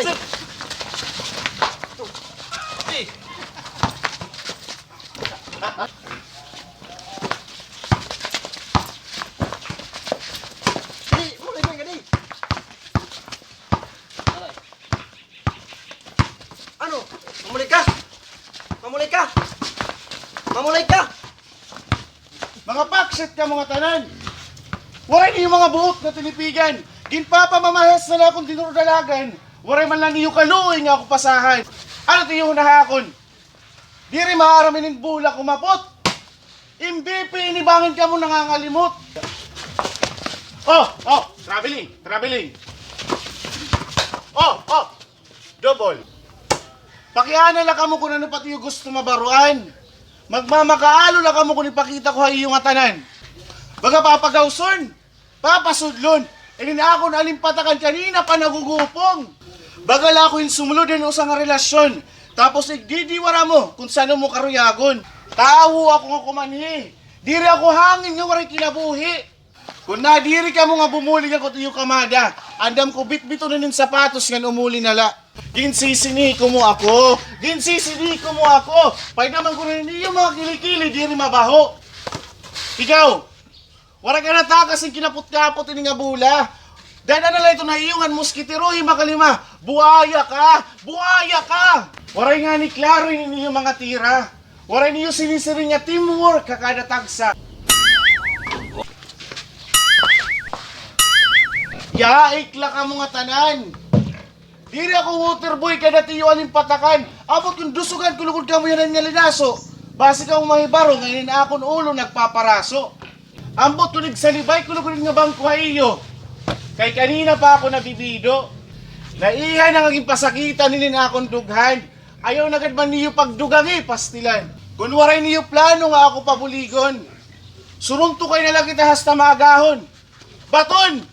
sir. Ano? Mamulay ka! Mamulay ka! Mamulay ka! Mga paksit ka mga tanan. Waray niyo mga buot na tinipigan. Ginpapamamahas na akong dinurdalagan. Waray man lang niyo kaluoy nga ako pasahan. Ano tiyo nahakon? Di rin maaramin ng bula kumapot. MVP inibangin ka mo nangangalimot. Traveling. Double. Pakiana lang ka mo kung ano pati yung gusto mabaruan. Magmamakaalo lang ka mo kung ipakita ko ay iyong atanan. Baga papagawson, papasudlon, ako na alimpatakan kanina pa nagugupong. Bagala ko yung sumulod din usang relasyon, tapos igdidiwara mo kung saan mo karuyagon. Tawo ako nga kumanhi, diri ako hangin nga waray kinabuhi. Kung nadiri ka mo nga bumuli ako to yung kamada, andam ko bit-bito na ng sapatos nga umuli nala. Ginsisini ko mo ako, pag naman ko rin yung mga kilikili, diri mabaho. Ikaw, wala ka natakas yung kinapot-kapot ini nga bula. Dahil na lang ito na iyongan moskitero, makalima. Buhaya ka! Waray nga ni klaro yung mga tira. Waray niyo sinisiri niya teamwork kakada tagsa. Yaik la ka mga tanan. Diri ako waterboy kada tiyo aling patakan. Abot yung dusugan kulugod ka mo yan nga linaso. Basi ka mahibaro ngayon akon ulo nagpaparaso. Ambot ko nagsalibay kulugod nga bangko iyo. Kay kanina pa ako nabibido. Naihan ang aging pasakitan ninin akong dughan. Ayaw na man niyo pagdugangi pastilan. Kung waray niyo plano nga ako pabuligon. Surunto kayo na lang kita hasta magahon. Baton!